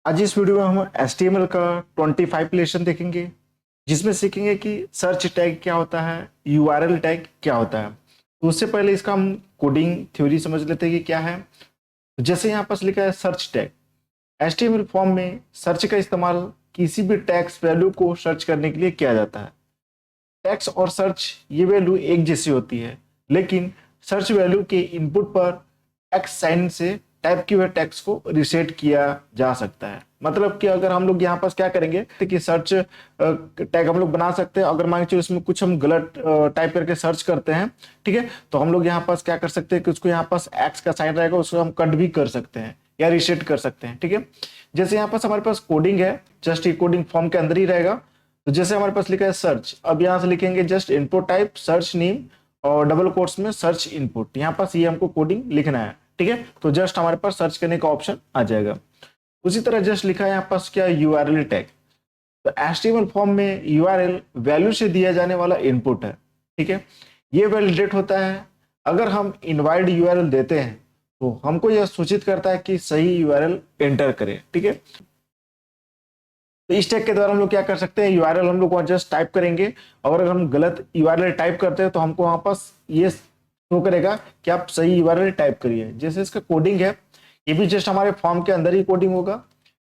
आज इस वीडियो में हम HTML का 25 लेसन देखेंगे, जिसमें सीखेंगे कि सर्च टैग क्या होता है, URL टैग क्या होता है। तो उससे पहले इसका हम कोडिंग थ्योरी समझ लेते हैं कि क्या है। तो जैसे यहाँ पास लिखा है सर्च टैग, HTML फॉर्म में सर्च का इस्तेमाल किसी भी टैग्स वैल्यू को सर्च करने के लिए किया जाता है। टैग्स और सर्च ये वैल्यू एक जैसी होती है, लेकिन सर्च वैल्यू के इनपुट पर एक्स साइन से टाइप किए हुए टेक्स्ट को रिसेट किया जा सकता है। मतलब कि अगर हम लोग यहाँ पास क्या करेंगे कि सर्च टैग हम लोग बना सकते हैं। अगर मान के इसमें कुछ हम गलत टाइप करके सर्च करते हैं, ठीक है, तो हम लोग यहाँ पास क्या कर सकते हैं कि उसको यहाँ पास एक्स का साइन रहेगा, उसको हम कट भी कर सकते हैं या रिसेट कर सकते हैं। ठीक है, जैसे यहाँ पास हमारे पास कोडिंग है, जस्ट ये कोडिंग फॉर्म के अंदर ही रहेगा। तो जैसे हमारे पास लिखा है सर्च, अब यहाँ से लिखेंगे just input type search name और डबल कोट्स में सर्च इनपुट। यहाँ पास ये हमको कोडिंग लिखना है, ठीक है। तो जस्ट हमारे पास सर्च करने का ऑप्शन आ जाएगा। उसी तरह जस्ट लिखा है यहाँ पास क्या, URL टैग। तो HTML फॉर्म में URL वैल्यू से दिया जाने वाला इनपुट है, ठीक है। ये वैलिडेट होता है अगर हम इनवाइड URL देते हैं तो हमको यह सूचित करता है कि सही URL एंटर करें, ठीक है। तो इस टैग के द्वारा हम लोग क्या कर सकते हैं, URL हम लोग वहां जस्ट टाइप करेंगे और अगर हम गलत URL टाइप करते हैं तो हमको वहां पास ये शो करेगा कि आप सही URL टाइप करिए। जैसे इसका कोडिंग है, ये भी जस्ट हमारे फॉर्म के अंदर ही कोडिंग होगा।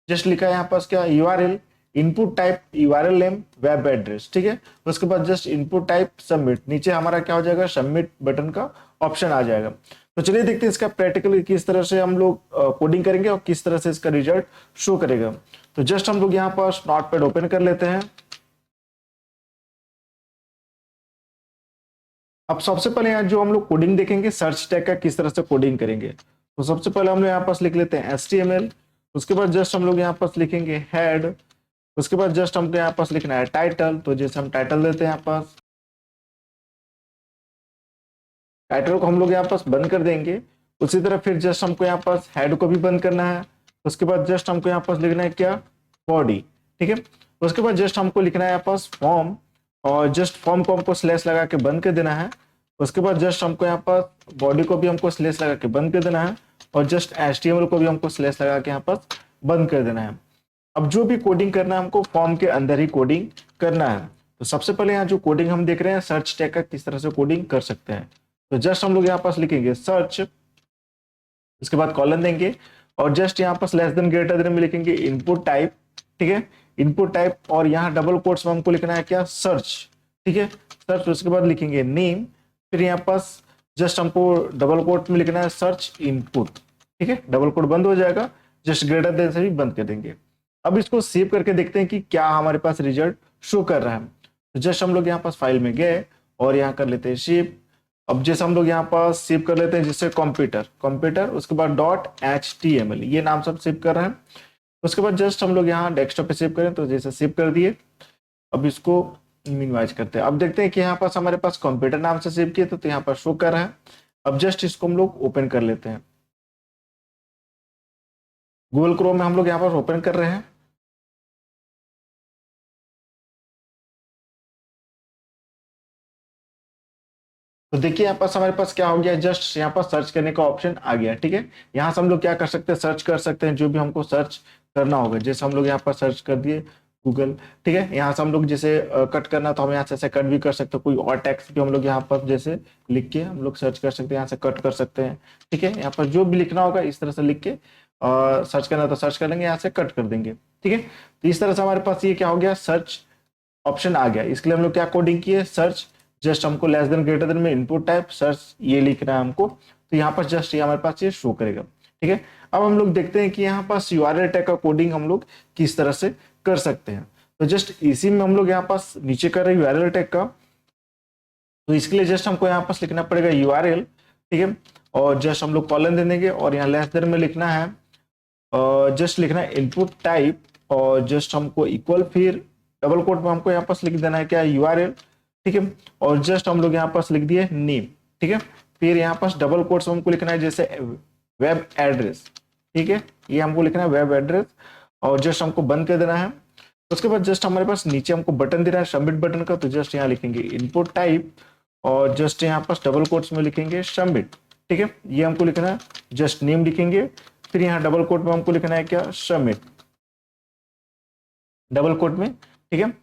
जस्ट लिखा है यहाँ पास क्या, URL input type URL name web address, ठीक है। उसके बाद जस्ट इनपुट टाइप सबमिट, नीचे हमारा क्या हो जाएगा, सबमिट बटन का ऑप्शन आ जाएगा। तो चलिए देखते हैं इसका प्रैक्टिकली किस तरह से हम लोग कोडिंग करेंगे और किस तरह से इसका रिजल्ट शो करेगा। तो जस्ट हम लोग यहाँ पर नोटपैड ओपन कर लेते हैं। अब सबसे पहले यहाँ जो हम लोग कोडिंग देखेंगे सर्च टैग का किस तरह से कोडिंग करेंगे। तो सबसे पहले हम लोग यहाँ पास लिख लेते हैं HTML। उसके बाद जस्ट हम लोग यहाँ पास लिखेंगे हेड। उसके बाद जस्ट हमको यहाँ पास लिखना है टाइटल। तो जैसे हम टाइटल देते हैं, यहाँ पास टाइटल को हम लोग यहाँ पास बंद कर देंगे। उसी तरह फिर जस्ट हमको यहाँ पास हेड को भी बंद करना है। उसके बाद जस्ट हमको यहाँ पास लिखना है क्या, बॉडी, ठीक है। उसके बाद जस्ट हमको लिखना है यहाँ पास फॉर्म, और जस्ट फॉर्म को हमको स्लैश लगा के बंद कर देना है। उसके बाद जस्ट हमको यहाँ पास बॉडी को भी हमको स्लैश लगा के बंद कर देना है, और जस्ट HTML को भी हमको स्लैश लगा के यहाँ पास बंद कर देना है। अब जो भी कोडिंग करना है हमको फॉर्म के अंदर ही कोडिंग करना है। तो सबसे पहले यहाँ जो कोडिंग हम देख रहे हैं सर्च टैग का किस तरह से कोडिंग कर सकते हैं। तो जस्ट हम लोग यहाँ पास लिखेंगे सर्च, उसके बाद कॉलन देंगे और जस्ट यहाँ पास लेस देन ग्रेटर देन में लिखेंगे इनपुट टाइप, ठीक है, इनपुट टाइप। और यहाँ डबल कोट्स में हमको लिखना है क्या, सर्च, ठीक है, सर्च। उसके बाद लिखेंगे नेम, फिर यहाँ पास जस्ट हमको डबल कोट में लिखना है सर्च इनपुट, ठीक है। डबल कोट बंद हो जाएगा, जस्ट ग्रेटर देन से भी बंद कर देंगे। अब इसको सेव करके देखते हैं कि क्या हमारे पास रिजल्ट शो कर रहा है। तो जस्ट हम लोग यहाँ पास फाइल में गए और यहाँ कर लेते हैं सेव। अब जैसे हम लोग यहाँ पास सेव कर लेते हैं जैसे कंप्यूटर, उसके बाद .html ये नाम सब सेव कर रहे हैं। उसके बाद जस्ट हम लोग यहाँ डेस्कटॉप पे सेव करें, तो जैसे सेव कर दिए। अब इसको मिनिमाइज करते हैं। अब देखते हैं कि यहाँ पास हमारे पास कंप्यूटर नाम से सेव किए तो यहाँ पर शो कर रहा है। अब जस्ट इसको हम लोग ओपन कर लेते हैं। गूगल क्रोम में हम लोग यहाँ पर ओपन कर रहे हैं। तो देखिए यहाँ पास हमारे पास क्या हो गया, जस्ट यहाँ पर सर्च करने का ऑप्शन आ गया, ठीक है। यहाँ से हम लोग क्या कर सकते हैं, सर्च कर सकते हैं जो भी हमको सर्च करना होगा। जैसे हम लोग यहाँ पर सर्च कर दिए गूगल, ठीक है। यहाँ से हम लोग जैसे कट करना तो हम यहाँ से ऐसे कट भी कर सकते हैं। कोई और टेक्स्ट भी हम लोग यहाँ पर जैसे लिख के हम लोग सर्च कर सकते हैं, यहाँ से कट कर सकते हैं, ठीक है। यहाँ पर जो भी लिखना होगा इस तरह से लिख के और सर्च करना तो सर्च कर लेंगे, यहाँ से कट कर देंगे, ठीक है। तो इस तरह से हमारे पास ये क्या हो गया, सर्च ऑप्शन आ गया। इसके लिए हम लोग क्या कोडिंग किए, सर्च, जस्ट हमको लेस देन ग्रेटर देन में इनपुट टाइप सर्च ये लिखना है हमको। तो यहाँ पर जस्ट ये हमारे पास ये शो करेगा, ठीक है। अब हम लोग देखते हैं कि यहाँ पास URL टैग का कोडिंग हम लोग किस तरह से कर सकते हैं। तो जस्ट इसी में हम लोग यहाँ पास नीचे कर रहे हैं URL टैग का। तो इसके लिए जस्ट हमको यहाँ पास लिखना पड़ेगा URL, ठीक है, और जस्ट हम लोग कॉलन दे देंगे और यहाँ लेस देन में लिखना है जस्ट लिखना है इनपुट टाइप, और जस्ट हमको इक्वल, फिर डबल कोट में हमको यहाँ पास लिख देना है क्या, URL, ठीक है, और जस्ट हम लोग यहाँ पास लिख दिए नेम, ठीक है। फिर यहाँ पास डबल कोट्स में हमको लिखना है जैसे वेब एड्रेस, ठीक है, ये हमको लिखना है वेब एड्रेस, और जस्ट हमको बंद कर देना है। उसके बाद जस्ट हमारे पास नीचे हमको बटन देना है सबमिट बटन का। तो जस्ट यहाँ लिखेंगे इनपुट टाइप और जस्ट यहाँ पास डबल कोट्स में लिखेंगे सबमिट, ठीक है, ये हमको लिखना है। जस्ट नेम लिखेंगे, फिर यहाँ डबल कोट में हमको लिखना है क्या, सबमिट, डबल कोट में, ठीक है।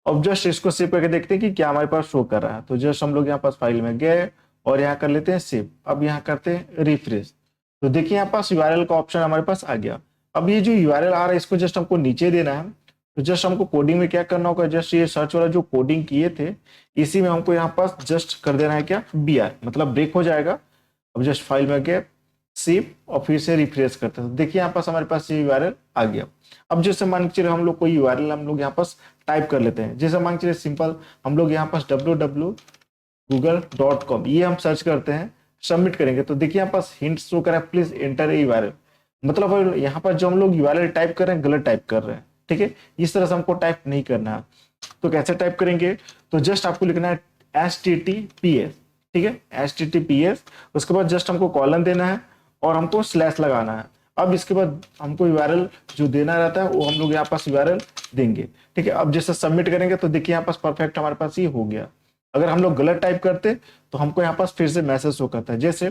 अब जस्ट इसको सेव करके देखते हैं कि क्या हमारे पास शो कर रहा है। तो जस्ट हम लोग यहाँ पास फाइल में गए और यहाँ कर लेते हैं सेव। अब यहाँ करते हैं रिफ्रेश, तो देखिए यहाँ पास यूआरएल का ऑप्शन हमारे पास आ गया। अब ये जो यूआरएल आ रहा है इसको जस्ट हमको नीचे देना है। तो जस्ट हमको कोडिंग में क्या करना होगा, जस्ट ये सर्च वाला जो कोडिंग किए थे इसी में हमको यहाँ पास जस्ट कर देना है क्या, BR, मतलब ब्रेक हो जाएगा। अब जस्ट फाइल में गए, सेव और फिर से रिफ्रेश करते हैं। तो देखिए यहाँ पास हमारे पास ये यूआरएल आ गया। अब जैसे मान के चलिए हम लोग कोई यूआरएल हम लोग यहाँ पास टाइप कर लेते हैं, जैसे मान के चलिए सिंपल हम लोग यहाँ पास www.google.com ये हम सर्च करते हैं, सबमिट करेंगे। तो देखिए यहाँ पास हिंट शो करा है, प्लीज एंटर ए यूआरएल, मतलब यहाँ पर जो हम लोग यूआरएल टाइप कर रहे हैं गलत टाइप कर रहे हैं, ठीक है। इस तरह से हमको टाइप नहीं करना है। तो कैसे टाइप करेंगे, तो जस्ट आपको लिखना है HTTPS, ठीक है, HTTPS। उसके बाद जस्ट हमको कॉलन देना है और हमको स्लैश लगाना है। अब इसके बाद हमको यूआरएल जो देना रहता है वो हम लोग यहाँ पास यूआरएल देंगे, ठीक है। अब जैसे सबमिट करेंगे तो देखिए यहाँ पास परफेक्ट हमारे पास ये हो गया। अगर हम लोग गलत टाइप करते तो हमको यहाँ पास फिर से मैसेज शो करता है। जैसे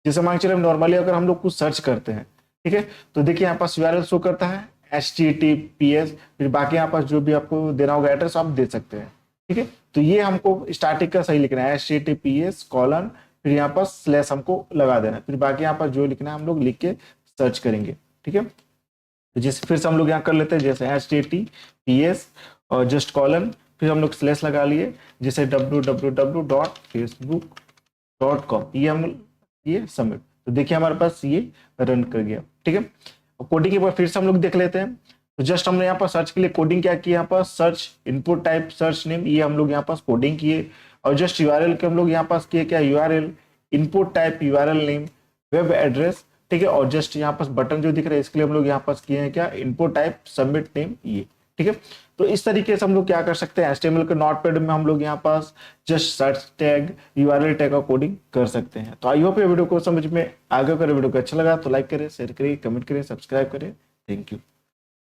जैसे मान के चलिए नॉर्मली अगर हम लोग कुछ सर्च करते हैं, ठीक है, तो देखिए यहाँ पास यूआरएल शो करता है HTTPS, फिर बाकी यहाँ पास जो भी आपको देना होगा एड्रेस आप दे सकते हैं, ठीक है। तो ये हमको स्टार्टिंग का सही लिखना है HTTPS कॉलन, फिर यहाँ पर स्लैश हमको लगा देना है, फिर बाकी यहाँ पर जो लिखना है हम लोग लिख के सर्च करेंगे, ठीक है। तो जैसे फिर से हम लोग यहाँ कर लेते हैं, जैसे HTTPS और जस्ट कॉलन, फिर हम लोग स्लैश लगा लिए, जैसे www.facebook.com ये सबमिट। तो देखिए हमारे पास ये रन कर गया, ठीक है। कोडिंग के बाद फिर से हम लोग देख लेते हैं। तो जस्ट हमने यहाँ पर सर्च के लिए कोडिंग क्या किया, यहाँ पर search input type search name, ये हम लोग यहाँ पास कोडिंग किए। और जस्ट यूआरएल के हम लोग यहाँ पास किए क्या, URL input type URL name web address, ठीक है। और जस्ट यहाँ पास बटन जो दिख रहा है इसके लिए हम लोग यहाँ पास किए हैं क्या, इनपुट टाइप सबमिट नेम, ये, ठीक है। तो इस तरीके से हम लोग क्या कर सकते हैं, HTML के नोटपैड में हम लोग यहाँ पास just search tag URL tag का कोडिंग कर सकते हैं। तो आई होप ये वीडियो को समझ में आगे, अगर वीडियो को अच्छा लगा तो लाइक करें, शेयर करें, कमेंट करें, सब्सक्राइब करें। Thank you.